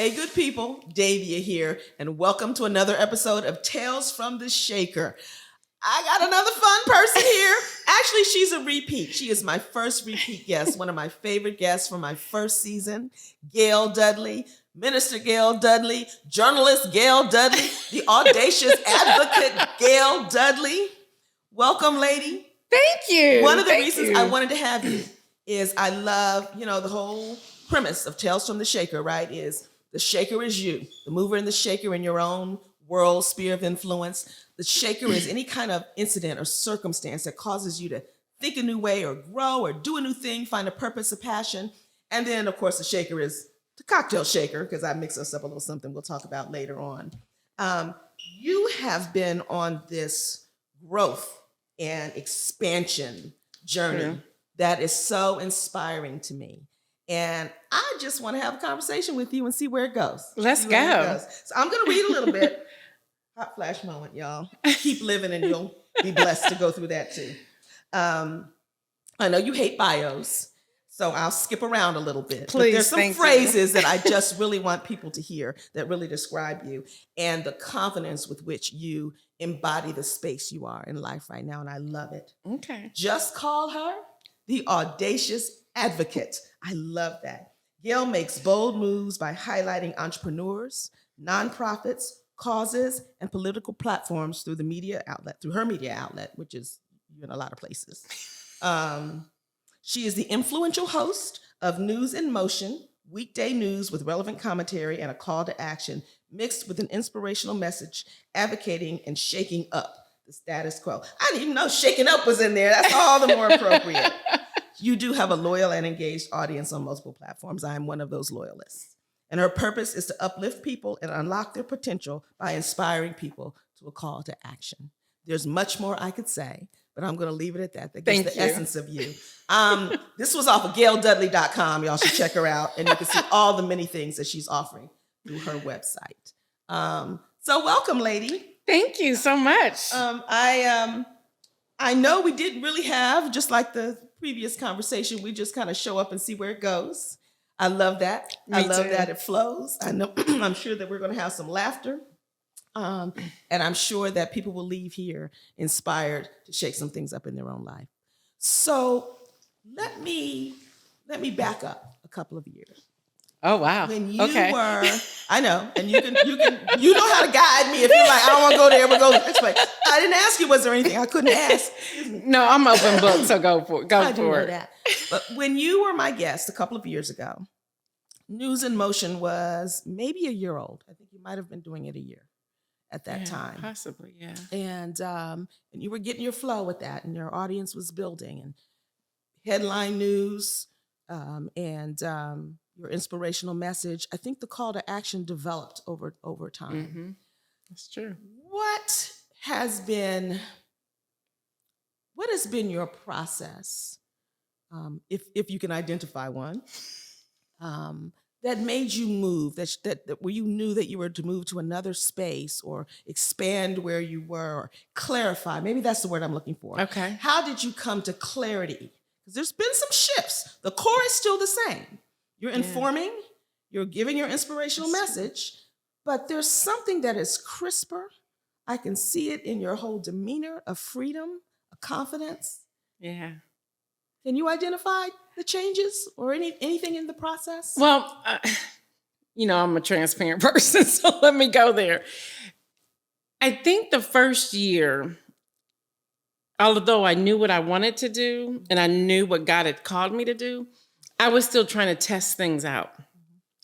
Hey, good people, Davia here, and welcome to another episode of Tales from the Shaker. I got another fun person here. Actually, she's a repeat. She is my first repeat guest, one of my favorite guests from my first season, Gail Dudley, Minister Gail Dudley, journalist Gail Dudley, the audacious advocate Gail Dudley. Welcome, lady. Thank you. One of the reasons I wanted to have you is I love, the whole premise of Tales from the Shaker, right, is the shaker is you, the mover and the shaker in your own world, sphere of influence. The shaker is any kind of incident or circumstance that causes you to think a new way or grow or do a new thing, find a purpose, a passion. And then, of course, the shaker is the cocktail shaker, because I mix us up a little something we'll talk about later on. You have been on this growth and expansion journey that is so inspiring to me. And I just want to have a conversation with you and see where it goes. Let's go. So I'm going to read a little bit. Hot flash moment, y'all. Keep living and you'll be blessed to go through that too. I know you hate bios, so I'll skip around a little bit. Please, but there's some phrases that I just really want people to hear that really describe you and the confidence with which you embody the space you are in life right now. And I love it. Okay. Just call her the audacious advocate. I love that. Gail makes bold moves by highlighting entrepreneurs, nonprofits, causes, and political platforms through her media outlet, which is in a lot of places. She is the influential host of News in Motion, weekday news with relevant commentary and a call to action, mixed with an inspirational message, advocating and shaking up the status quo. I didn't even know shaking up was in there. That's all the more appropriate. You do have a loyal and engaged audience on multiple platforms. I am one of those loyalists. And her purpose is to uplift people and unlock their potential by inspiring people to a call to action. There's much more I could say, but I'm going to leave it at that. That gives the essence of you. This was off of GailDudley.com. Y'all should check her out, and you can see all the many things that she's offering through her website. So welcome, lady. Thank you so much. I know we didn't really have, just like the previous conversation, we just kind of show up and see where it goes. I love that. I love that it flows. I know I'm sure that we're going to have some laughter. And I'm sure that people will leave here inspired to shake some things up in their own life. So let me back up a couple of years. Oh wow. When you were, I know, and you know how to guide me if you're like, I don't want to go there, but go this way. I didn't ask you, was there anything I couldn't ask? No, I'm open book, so go for it. I do know that. But when you were my guest a couple of years ago, News in Motion was maybe a year old. I think you might have been doing it a year at that time. Possibly, yeah. And you were getting your flow with that, and your audience was building, and headline news, and your inspirational message. I think the call to action developed over time. Mm-hmm. That's true. What has been your process, if you can identify one, that made you move, that where you knew that you were to move to another space or expand where you were or clarify? Maybe that's the word I'm looking for. Okay. How did you come to clarity? Because there's been some shifts. The core is still the same. You're informing, you're giving your inspirational message, but there's something that is crisper. I can see it in your whole demeanor of freedom, of confidence. Yeah. Can you identify the changes or anything in the process? Well, I'm a transparent person, so let me go there. I think the first year, although I knew what I wanted to do and I knew what God had called me to do, I was still trying to test things out.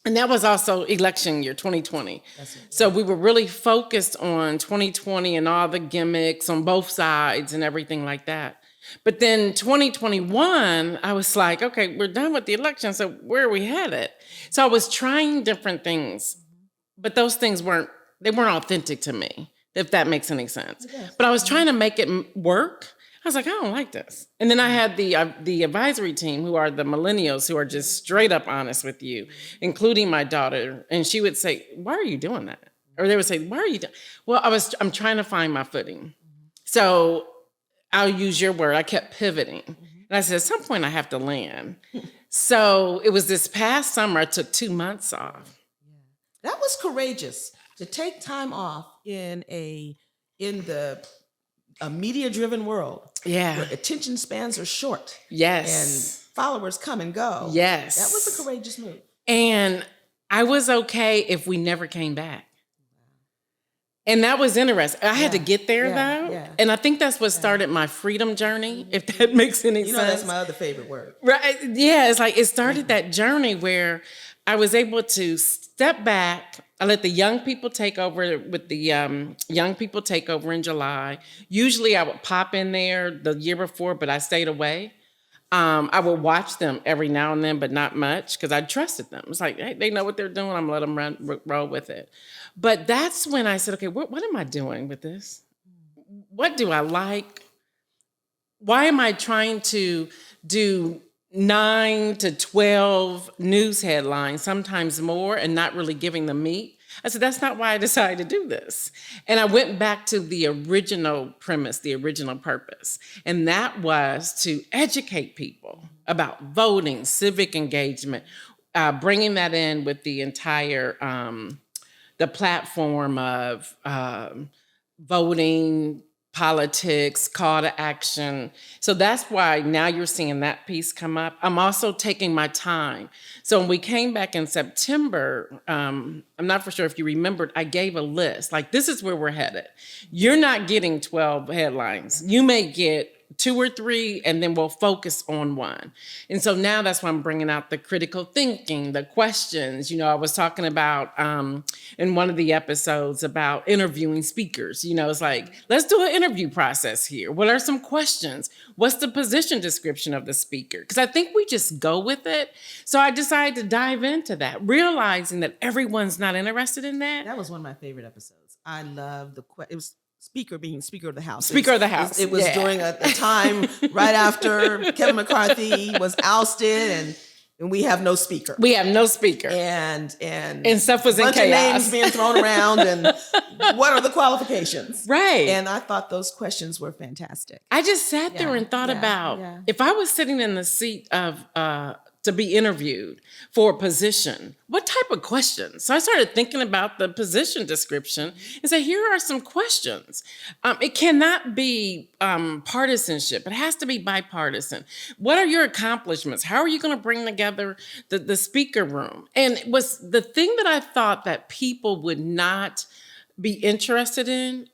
And that was also election year, 2020. So we were really focused on 2020 and all the gimmicks on both sides and everything like that. But then 2021, I was like, okay, we're done with the election, so where are we headed? So I was trying different things, but those things weren't authentic to me, if that makes any sense. But I was trying to make it work. I was like, I don't like this. And then I had the advisory team, who are the millennials, who are just straight up honest with you, including my daughter. And she would say, why are you doing that? Or they would say, why are you doing? Well, I'm trying to find my footing. So I'll use your word. I kept pivoting. And I said, at some point I have to land. So it was this past summer, I took 2 months off. courageous to take time off in the a media-driven world Yeah. where attention spans are short and Yes. followers come and go. Yes. That was a courageous move. And I was okay if we never came back. And that was interesting. I had to Yeah. get there Yeah. though. Yeah. And I think that's what started my freedom journey, if that makes any You know, sense. that's my other favorite word. Right. Yeah. It's like it started that journey where I was able to step back. I let the young people take over with the young people take over in July. Usually I would pop in there the year before, but I stayed away. I would watch them every now and then, but not much because I trusted them. It's like, hey, they know what they're doing. I'm gonna let them roll with it. But that's when I said, okay, what am I doing with this? What do I like? Why am I trying to do 9 to 12 news headlines, sometimes more, and not really giving them meat? I said, that's not why I decided to do this. And I went back to the original premise, the original purpose. And that was to educate people about voting, civic engagement, bringing that in with the entire, the platform of voting, politics, call to action. So that's why now you're seeing that piece come up. I'm also taking my time. So when we came back in September, I'm not for sure if you remembered, I gave a list. Like, this is where we're headed. You're not getting 12 headlines. You may get 2 or 3, and then we'll focus on one. And so now that's why I'm bringing out the critical thinking, the questions. You know, I was talking about in one of the episodes about interviewing speakers. You know, it's like, let's do an interview process here. What are some questions? What's the position description of the speaker? Because I think we just go with it. So I decided to dive into that, realizing that everyone's not interested in that. That was one of my favorite episodes. I love it was Speaker being Speaker of the House. Speaker of the House. It was during a time right after Kevin McCarthy was ousted, and we have no speaker. We have no speaker. And stuff was in bunch of chaos. names being thrown around, and what are the qualifications? Right. And I thought those questions were fantastic. I just sat there and thought about if I was sitting in the seat of to be interviewed for a position, what type of questions? So I started thinking about the position description and say, here are some questions. It cannot be partisanship. It has to be bipartisan. What are your accomplishments? How are you going to bring together the speaker room? And it was the thing that I thought that people would not be interested in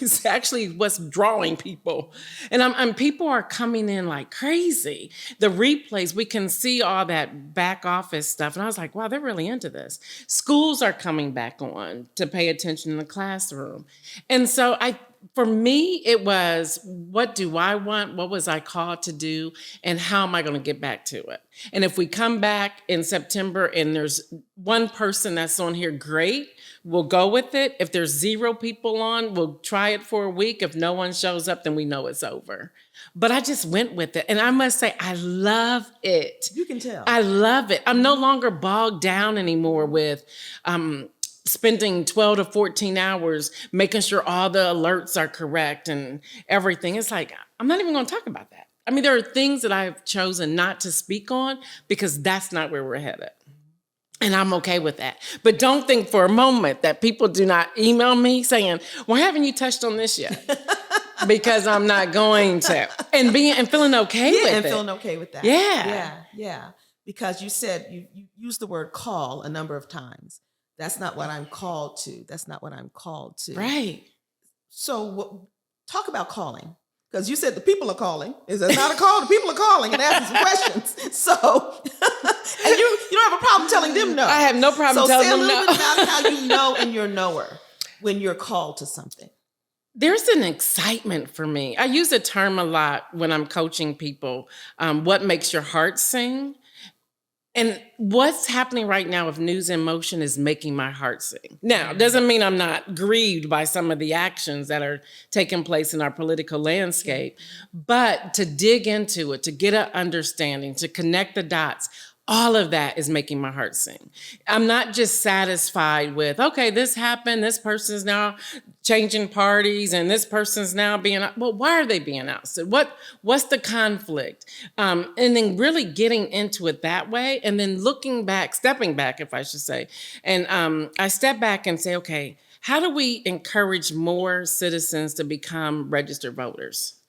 is actually what's drawing people. And people are coming in like crazy. The replays, we can see all that back office stuff. And I was like, wow, they're really into this. Schools are coming back on to pay attention in the classroom. And so for me, it was, what do I want? What was I called to do? And how am I going to get back to it? And if we come back in September and there's one person that's on here, great. We'll go with it. If there's 0 people on, we'll try it for a week. If no one shows up, then we know it's over. But I just went with it. And I must say, I love it. You can tell. I love it. I'm no longer bogged down anymore with spending 12 to 14 hours making sure all the alerts are correct and everything. It's like, I'm not even going to talk about that. I mean, there are things that I've chosen not to speak on because that's not where we're headed. And I'm okay with that. But don't think for a moment that people do not email me saying, well, haven't you touched on this yet? Because I'm not going to. And feeling okay with it. And feeling okay with that. Yeah. Because you said, you used the word call a number of times. That's not what I'm called to. Right. So talk about calling. Because you said the people are calling. Is that not a call? The people are calling and asking some questions. So, and you don't have a problem telling them no. I have no problem telling them no. So say a little bit about how you know in your knower when you're called to something. There's an excitement for me. I use a term a lot when I'm coaching people. What makes your heart sing? And what's happening right now with News in Motion is making my heart sing. Now, it doesn't mean I'm not grieved by some of the actions that are taking place in our political landscape, but to dig into it, to get an understanding, to connect the dots, All of that is making my heart sing. I'm not just satisfied with, okay, this happened, this person's now changing parties, and this person's now being out. Well, why are they being ousted? What's the conflict? And then really getting into it that way, and then looking back, stepping back, if I should say. And I step back and say, okay, how do we encourage more citizens to become registered voters?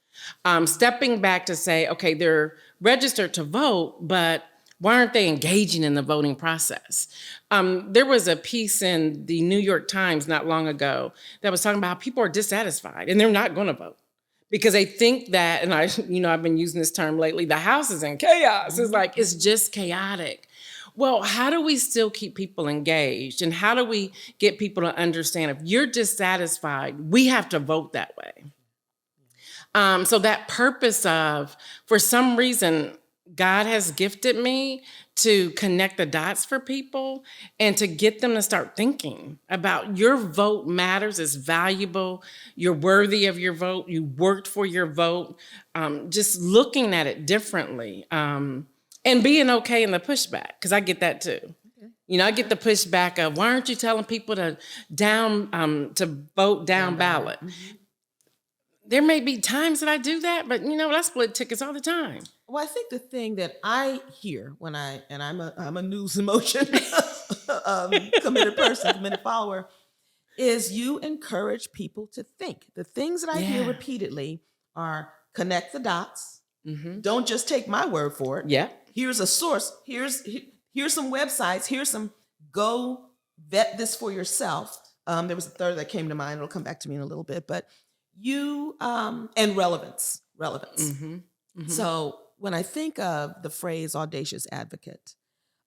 Stepping back to say, okay, they're registered to vote, but why aren't they engaging in the voting process? There was a piece in the New York Times not long ago that was talking about how people are dissatisfied and they're not going to vote because they think that, and I've been using this term lately, the house is in chaos. It's like, it's just chaotic. Well, how do we still keep people engaged? And how do we get people to understand if you're dissatisfied, we have to vote that way? So that purpose of, for some reason, God has gifted me to connect the dots for people and to get them to start thinking about your vote matters, it's valuable, you're worthy of your vote, you worked for your vote, just looking at it differently, and being okay in the pushback, because I get that too. I get the pushback of, why aren't you telling people to vote down ballot? Mm-hmm. There may be times that I do that, but I split tickets all the time. Well, I think the thing that I hear when I'm a news emotion committed person, committed follower, is you encourage people to think. The things that I hear repeatedly are connect the dots. Mm-hmm. Don't just take my word for it. Yeah. Here's a source. Here's some websites. Here's some, go vet this for yourself. There was a third that came to mind. It'll come back to me in a little bit, but you and relevance. Mm-hmm. Mm-hmm. So when I think of the phrase audacious advocate,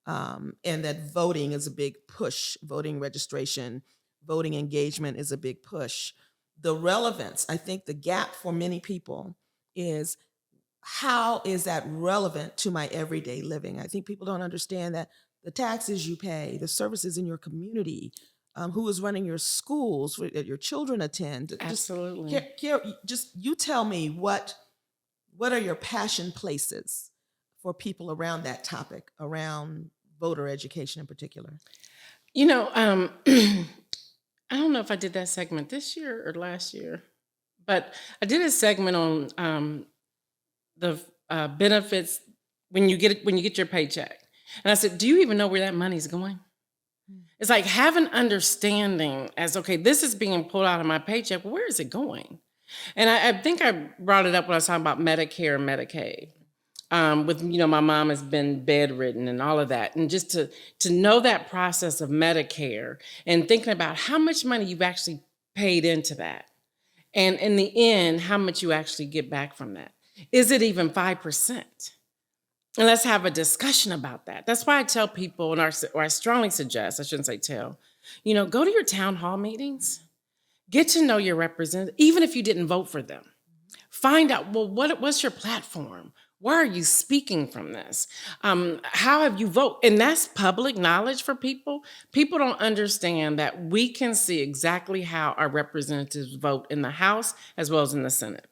and that voting is a big push, voting registration, voting engagement is a big push, the relevance, I think the gap for many people is, how is that relevant to my everyday living? I think people don't understand that the taxes you pay, the services in your community, who is running your schools that your children attend. Absolutely. Just you tell me what are your passion places for people around that topic, around voter education in particular? I don't know if I did that segment this year or last year, but I did a segment on the benefits when you get your paycheck. And I said, do you even know where that money's going? It's like, have an understanding as, okay, this is being pulled out of my paycheck. Where is it going? And I think I brought it up when I was talking about Medicare and Medicaid. With, my mom has been bedridden and all of that. And just to know that process of Medicare and thinking about how much money you've actually paid into that. And in the end, how much you actually get back from that. Is it even 5%? And let's have a discussion about that. That's why I tell people, or I strongly suggest, I shouldn't say tell, go to your town hall meetings, get to know your representative, even if you didn't vote for them. Find out, well, what's your platform? Why are you speaking from this? How have you voted? And that's public knowledge for people. People don't understand that we can see exactly how our representatives vote in the House as well as in the Senate.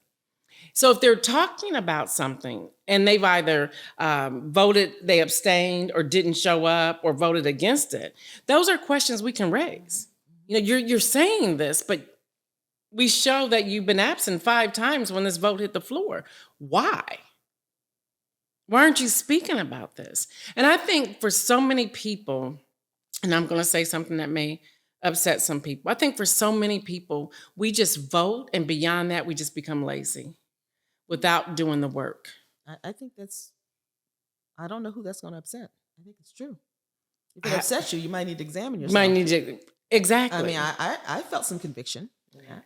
So if they're talking about something and they've either voted, they abstained or didn't show up or voted against it, those are questions we can raise. You're saying this, but we show that you've been absent 5 times when this vote hit the floor. Why? Why aren't you speaking about this? And I think for so many people, and I'm going to say something that may upset some people, I think for so many people, we just vote, and beyond that, we just become lazy without doing the work. I think I don't know who that's going to upset. I think it's true. If it upsets you, you might need to examine yourself. Exactly. I mean, I felt some conviction. Yeah.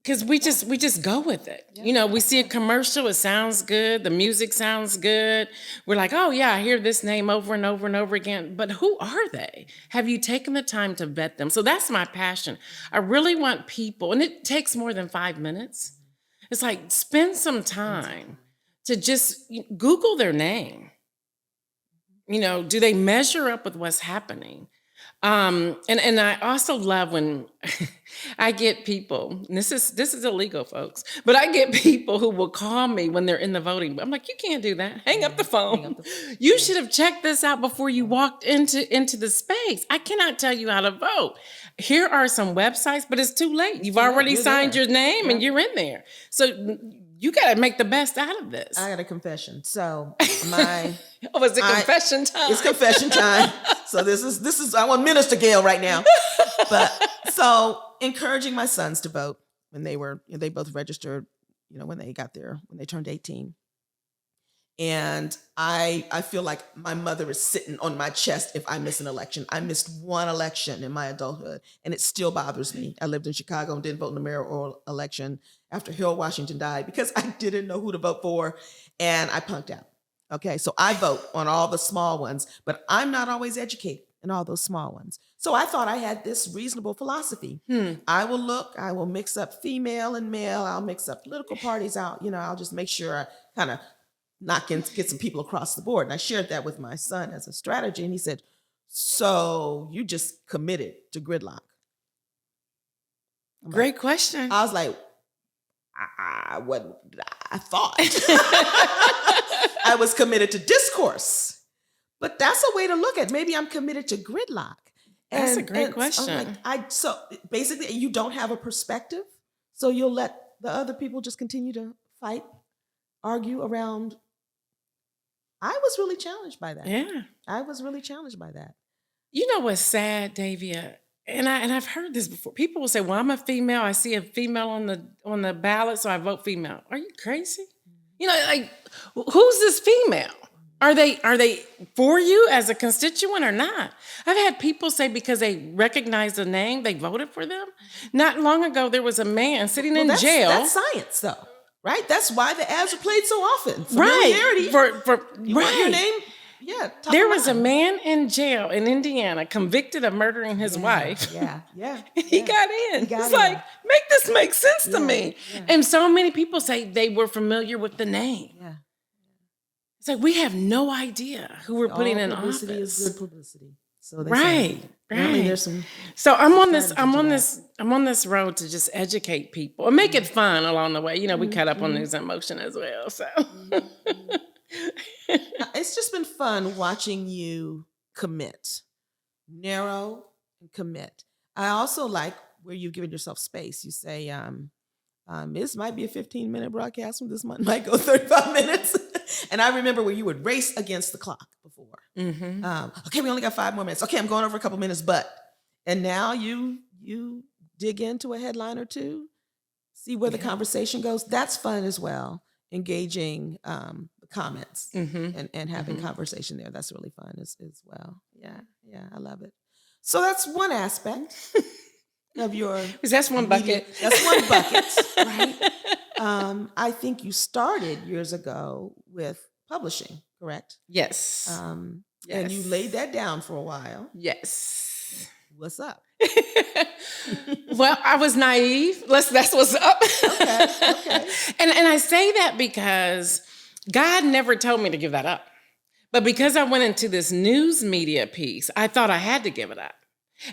Because we just go with it. Yeah. We see a commercial, it sounds good, the music sounds good. We're like, oh yeah, I hear this name over and over and over again. But who are they? Have you taken the time to vet them? So that's my passion. I really want people, and it takes more than 5 minutes. It's like, spend some time to just Google their name. Do they measure up with what's happening? And I also love when I get people, and this is illegal, folks, but I get people who will call me when they're in the voting. I'm like, you can't do that. Hang up the phone. You should have checked this out before you walked into the space. I cannot tell you how to vote. Here are some websites, but it's too late. You've already signed your name and you're in there. So you got to make the best out of this. I got a confession. So my oh, is it confession time? It's confession time. So this is I want Minister Gail right now. But so encouraging my sons to vote when they both registered, when they turned 18. And I feel like my mother is sitting on my chest if I miss an election. I missed one election in my adulthood, and it still bothers me. I lived in Chicago and didn't vote in the mayoral election after Harold Washington died because I didn't know who to vote for, and I punked out. Okay, so I vote on all the small ones, but I'm not always educated in all those small ones. So I thought I had this reasonable philosophy. I will mix up female and male. I'll mix up political parties out. I'll just make sure I kind of get some people across the board. And I shared that with my son as a strategy. And he said, so you just committed to gridlock? Great question. I was like, I thought I was committed to discourse, but that's a way to look at it. Maybe I'm committed to gridlock. That's a great question. So basically you don't have a perspective. So you'll let the other people just continue to fight, argue around. I was really challenged by that. Yeah. I was really challenged by that. You know what's sad, Davia? And I've heard this before. People will say, well, I'm a female. I see a female on the ballot, so I vote female. Are you crazy? Who's this female? Are they for you as a constituent or not? I've had people say because they recognize the name, they voted for them. Not long ago, there was a man sitting in jail. That's science, though. Right? That's why the ads are played so often. Familiarity. Right. You want your name? Yeah. There was a man in jail in Indiana convicted of murdering his wife. Yeah. He got in. It's like, make this make sense to me. Yeah. And so many people say they were familiar with the name. Yeah. It's like, we have no idea who we're putting in office. Publicity is good publicity. So they right. There's some. So I'm on this road to just educate people and make it fun along the way. We cut up on news and emotion as well. So it's just been fun watching you commit, narrow and commit. I also like where you've given yourself space. You say, this might be a 15-minute broadcast, this might go 35 minutes. And I remember where you would race against the clock before. Mm-hmm. Okay, we only got 5 more minutes. Okay, I'm going over a couple minutes, and now you dig into a headline or two, see where the conversation goes. That's fun as well, engaging the comments and having conversation there. That's really fun as well. Yeah, I love it. So that's one aspect of your... That's one bucket. That's one bucket, right? I think you started years ago with publishing, correct? Yes. Yes. And you laid that down for a while. Yes. What's up? Well, I was naive. That's what's up. Okay. And I say that because God never told me to give that up. But because I went into this news media piece, I thought I had to give it up.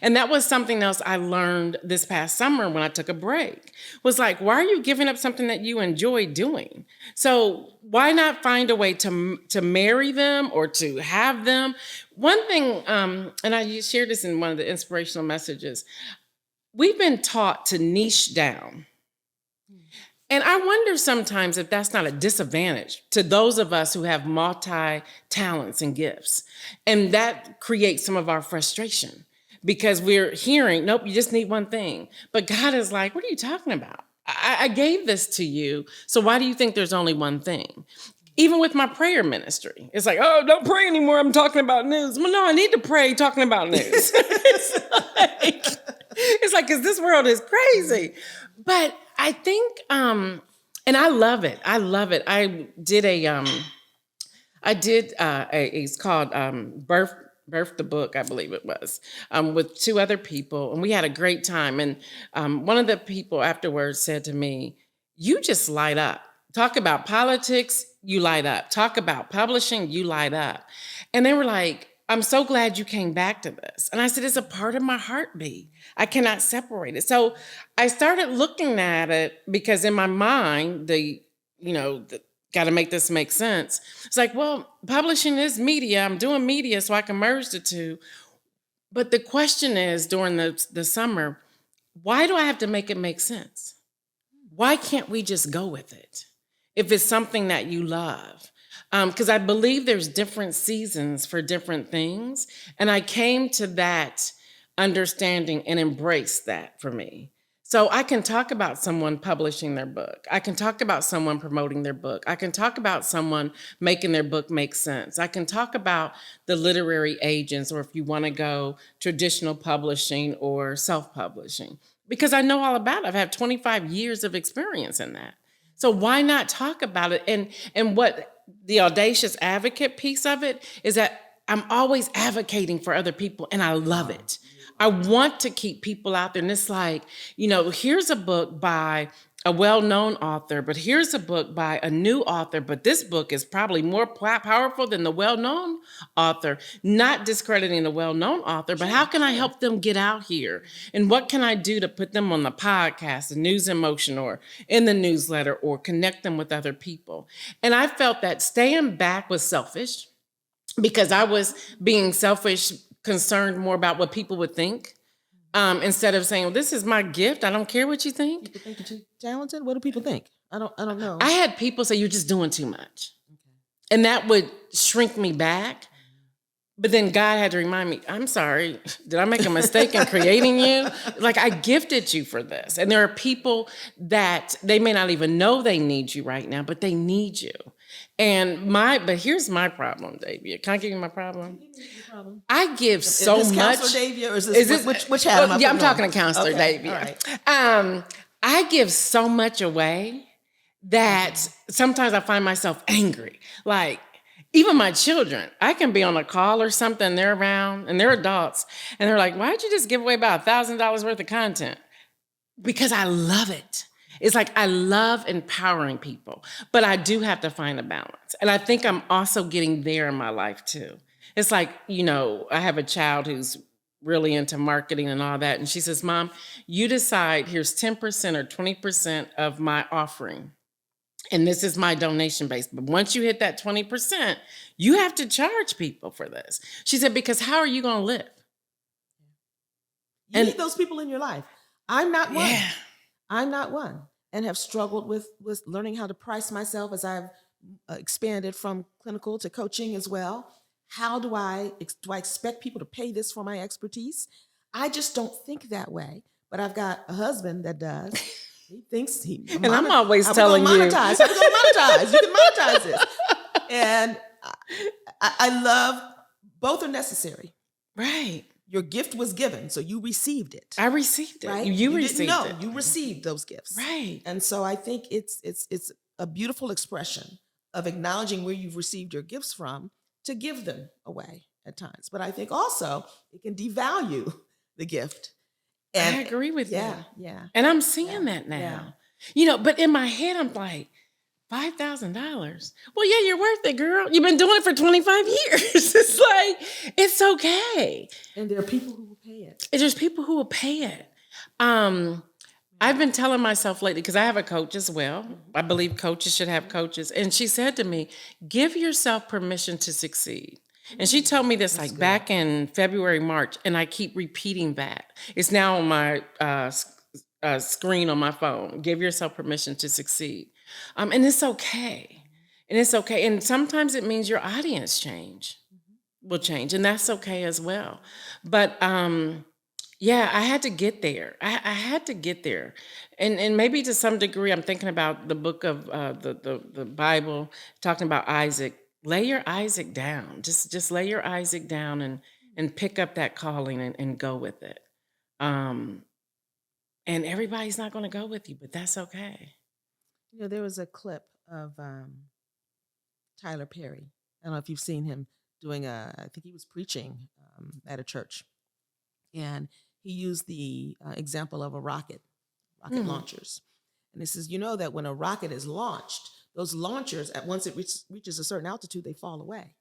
And that was something else I learned this past summer when I took a break. Was like, why are you giving up something that you enjoy doing? So why not find a way to marry them or to have them? One thing, and I shared this in one of the inspirational messages, we've been taught to niche down. And I wonder sometimes if that's not a disadvantage to those of us who have multi-talents and gifts. And that creates some of our frustration. Because we're hearing, nope, you just need one thing. But God is like, what are you talking about? I gave this to you, so why do you think there's only one thing? Even with my prayer ministry, it's like, oh, don't pray anymore, I'm talking about news. Well, no, I need to pray talking about news. It's like, because this world is crazy. But I think, and I love it. I did it's called Birth the Book, I believe it was, with 2 other people. And we had a great time. And one of the people afterwards said to me, you just light up. Talk about politics, you light up. Talk about publishing, you light up. And they were like, I'm so glad you came back to this. And I said, it's a part of my heartbeat. I cannot separate it. So I started looking at it because in my mind, got to make this make sense. It's like, well, publishing is media. I'm doing media so I can merge the two. But the question is during the summer, why do I have to make it make sense? Why can't we just go with it if it's something that you love? Because I believe there's different seasons for different things. And I came to that understanding and embraced that for me. So I can talk about someone publishing their book. I can talk about someone promoting their book. I can talk about someone making their book make sense. I can talk about the literary agents, or if you want to go traditional publishing or self-publishing, because I know all about it. I've had 25 years of experience in that. So why not talk about it? And what the audacious advocate piece of it is that I'm always advocating for other people, and I love it. I want to keep people out there. And it's like, here's a book by a well-known author, but here's a book by a new author, but this book is probably more powerful than the well-known author. Not discrediting the well-known author, but how can I help them get out here? And what can I do to put them on the podcast, the News in Motion, or in the newsletter, or connect them with other people? And I felt that staying back was selfish because I was being selfish, concerned more about what people would think. Instead of saying, well, this is my gift. I don't care what you think. People think you're too talented. What do people think? I don't know. I had people say, you're just doing too much. Okay. And that would shrink me back. But then God had to remind me, I'm sorry, did I make a mistake in creating you? Like, I gifted you for this. And there are people that they may not even know they need you right now, but they need you. But here's my problem, Davia. Can I give you my problem? I give so is this much. Counselor Davia, or is this which hat am I Yeah, I'm putting on? talking to Counselor Davia. All right. I give so much away that sometimes I find myself angry. Like, even my children, I can be on a call or something, they're around, and they're adults, and they're like, why'd you just give away about $1,000 worth of content? Because I love it. It's like I love empowering people, but I do have to find a balance. And I think I'm also getting there in my life too. It's like, I have a child who's really into marketing and all that. And she says, Mom, you decide, here's 10% or 20% of my offering. And this is my donation base. But once you hit that 20%, you have to charge people for this. She said, because how are you going to live? You need those people in your life. I'm not one. Yeah. I'm not one, and have struggled with learning how to price myself as I've expanded from clinical to coaching as well. How do I expect people to pay this for my expertise? I just don't think that way. But I've got a husband that does. He thinks and I'm always telling you. Monetize. How we gonna monetize? You can monetize this. And I love both are necessary. Right. Your gift was given, so you received it. I received it. Right? You received it. You received those gifts. Right. And so I think it's a beautiful expression of acknowledging where you've received your gifts from to give them away at times. But I think also it can devalue the gift. And I agree with you. Yeah. And I'm seeing that now. But in my head, I'm like, $5,000. Well, yeah, you're worth it, girl. You've been doing it for 25 years. It's like, it's okay. And there are people who will pay it. And there's people who will pay it. I've been telling myself lately, because I have a coach as well. I believe coaches should have coaches. And she said to me, give yourself permission to succeed. And she told me this back in February, March, and I keep repeating that. It's now on my screen on my phone. Give yourself permission to succeed. And it's okay. And it's okay. And sometimes it means your audience will change. And that's okay as well. But I had to get there. I had to get there. And maybe to some degree, I'm thinking about the book of the Bible, talking about Isaac. Lay your Isaac down. Just lay your Isaac down and pick up that calling and go with it. And everybody's not going to go with you, but that's okay. There was a clip of Tyler Perry. I don't know if you've seen him doing I think he was preaching at a church. And he used the example of a rocket launchers. And he says, that when a rocket is launched, those launchers, once it reaches a certain altitude, they fall away.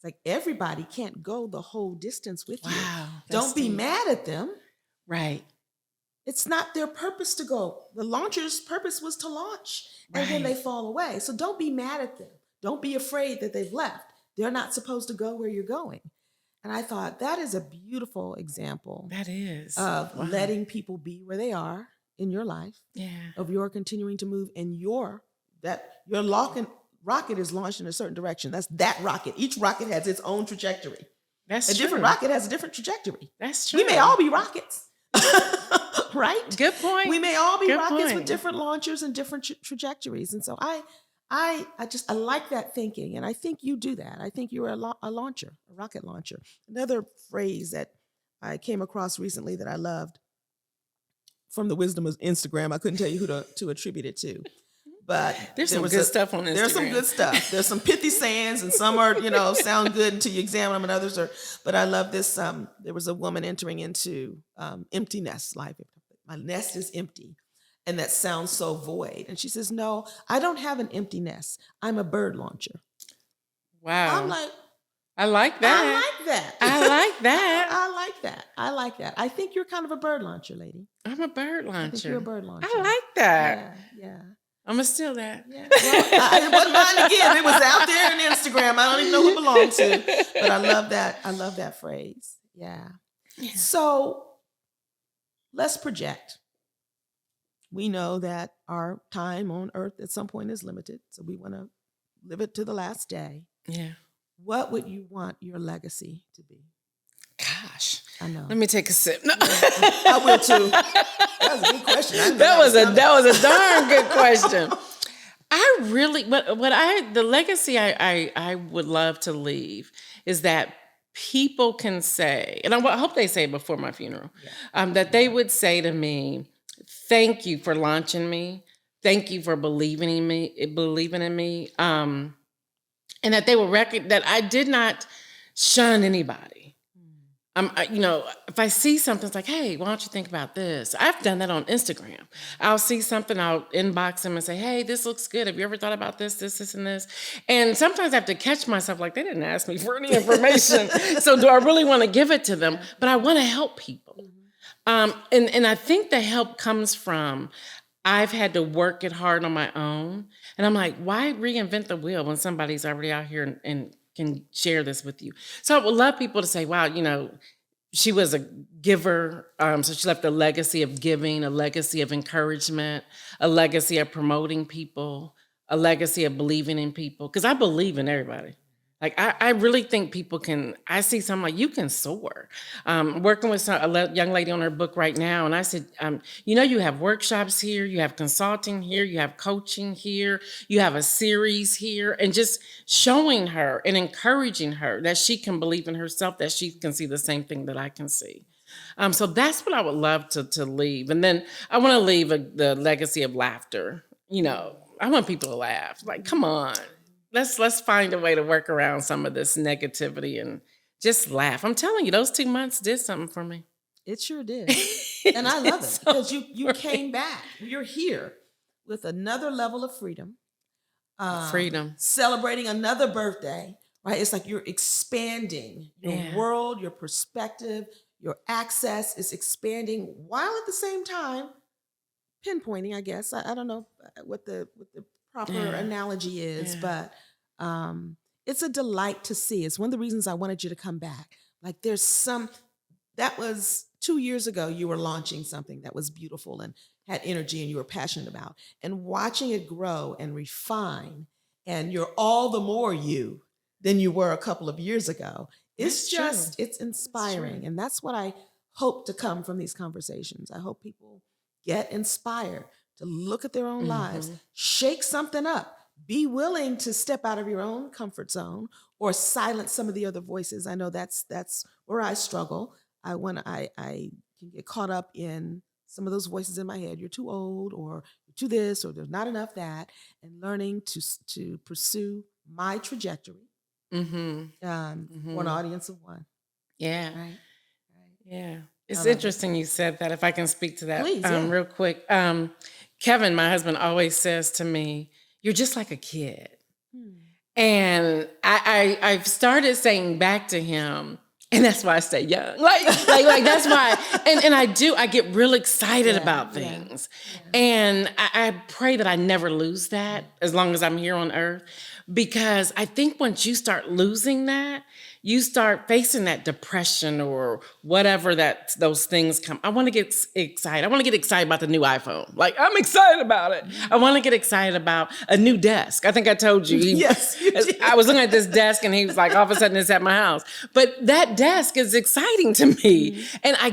It's like everybody can't go the whole distance with you. Wow. Don't be mad at them. Right. It's not their purpose to go. The launcher's purpose was to launch, and then they fall away. So don't be mad at them. Don't be afraid that they've left. They're not supposed to go where you're going. And I thought that is a beautiful example. That is. Of letting people be where they are in your life. Yeah. Of your continuing to move, and your rocket is launched in a certain direction. That's that rocket. Each rocket has its own trajectory. That's true. A different rocket has a different trajectory. That's true. We may all be rockets. Right? Good point. We may all be Good rockets point. with different launchers and different trajectories. And so I like that thinking. And I think you do that. I think you're a launcher, a rocket launcher. Another phrase that I came across recently that I loved from the wisdom of Instagram. I couldn't tell you who to attribute it to. But there's some good stuff on Instagram. There's some good stuff. There's some pithy sayings, and some are, sound good until you examine them, and others are. But I love this. There was a woman entering into empty nest life. My nest is empty, and that sounds so void. And she says, "No, I don't have an empty nest. I'm a bird launcher." Wow. I'm like, I like that. I like that. I like that. I like that. I like that. I think you're kind of a bird launcher, lady. I'm a bird launcher. I think you're a bird launcher. I like that. Yeah. I'm going to steal that. Yeah. Well, it wasn't mine again. It was out there on Instagram. I don't even know who it belonged to. But I love that. I love that phrase. Yeah. So let's project. We know that our time on earth at some point is limited. So we want to live it to the last day. Yeah. What would you want your legacy to be? Gosh. I know. Let me take a sip. No. I will too. That was a good question. That was a darn good question. I really, the legacy I would love to leave is that people can say, and I hope they say it before my funeral, that they would say to me, "Thank you for launching me. Thank you for believing in me, and that they will that I did not shun anybody. If I see something, it's like, hey, why don't you think about this? I've done that on Instagram. I'll see something, I'll inbox them and say, hey, this looks good. Have you ever thought about this, and this? And sometimes I have to catch myself like, they didn't ask me for any information. So do I really want to give it to them? But I want to help people. And I think the help comes from, I've had to work it hard on my own. And I'm like, why reinvent the wheel when somebody's already out here and can share this with you? So I would love people to say, wow, she was a giver. So she left a legacy of giving, a legacy of encouragement, a legacy of promoting people, a legacy of believing in people. Because I believe in everybody. Like, I really think people can, I see something like, you can soar. Working with a young lady on her book right now, and I said, you have workshops here, you have consulting here, you have coaching here, you have a series here, and just showing her and encouraging her that she can believe in herself, that she can see the same thing that I can see. So that's what I would love to leave. And then I want to leave the legacy of laughter. I want people to laugh. Like, come on. Let's find a way to work around some of this negativity and just laugh. I'm telling you, those 2 months did something for me. It sure did. And I love it because you came back. You're here with another level of freedom. Celebrating another birthday, right? It's like you're expanding your world, your perspective, your access is expanding while at the same time pinpointing, I guess. I don't know what the proper analogy is, but it's a delight to see. It's one of the reasons I wanted you to come back. Like, that was 2 years ago, you were launching something that was beautiful and had energy and you were passionate about, and watching it grow and refine, and you're all the more you than you were a couple of years ago. It's inspiring. And that's what I hope to come from these conversations. I hope people get inspired to look at their own lives, shake something up, be willing to step out of your own comfort zone or silence some of the other voices. I know that's where I struggle. I can get caught up in some of those voices in my head. You're too old, or you're too this, or there's not enough that, and learning to pursue my trajectory for an audience of one. Yeah. Right. Yeah. It's interesting you said that. If I can speak to that. Please, real quick. Kevin, my husband, always says to me, you're just like a kid. And I've started saying back to him, and that's why I stay young. Like that's why. And I get real excited about things. Yeah. And I pray that I never lose that as long as I'm here on earth. Because I think once you start losing that, you start facing that depression or whatever those things come. I want to get excited. I want to get excited about the new iPhone. Like, I'm excited about it. I want to get excited about a new desk. I think I told you. Yes, you did. I was looking at this desk and he was like, all of a sudden it's at my house. But that desk is exciting to me. And I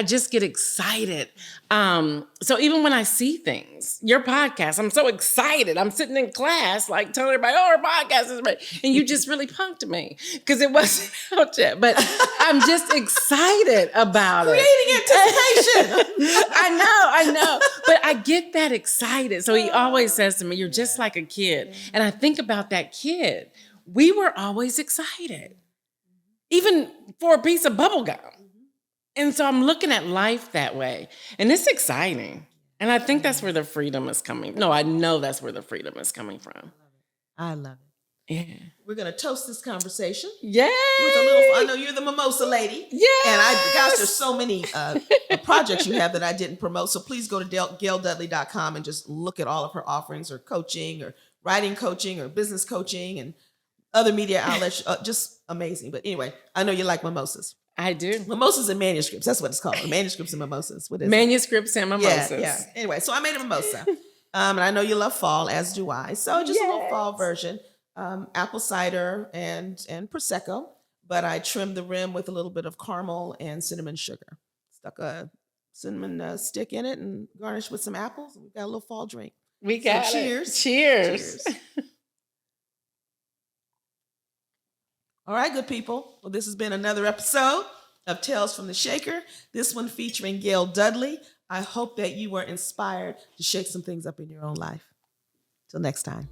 just get excited. So even when I see things, your podcast, I'm so excited. I'm sitting in class, like telling everybody, oh, our podcast is ready. And you just really punked me because it wasn't out yet. But I'm just excited about it. Creating anticipation. I know. But I get that excited. So he always says to me, you're just like a kid. And I think about that kid. We were always excited, even for a piece of bubble gum. And so I'm looking at life that way. And it's exciting. And I think that's where the freedom is coming. No, I know that's where the freedom is coming from. I love it. Yeah. We're going to toast this conversation. Yeah. I know you're the mimosa lady. Yeah. And gosh, there's so many projects you have that I didn't promote. So please go to GailDudley.com and just look at all of her offerings, or coaching, or writing coaching, or business coaching, and other media outlets. Just amazing. But anyway, I know you like mimosas. I do. Mimosas and manuscripts. That's what it's called. Manuscripts and mimosas. What is manuscripts and mimosas. Yeah. Anyway, so I made a mimosa. And I know you love fall, as do I. So just a little fall version. Apple cider and Prosecco. But I trimmed the rim with a little bit of caramel and cinnamon sugar. Stuck a cinnamon stick in it and garnished with some apples. And we got a little fall drink. We got it. Cheers. Cheers. All right, good people. Well, this has been another episode of Tales from the Shaker, this one featuring Gail Dudley. I hope that you were inspired to shake some things up in your own life. Till next time.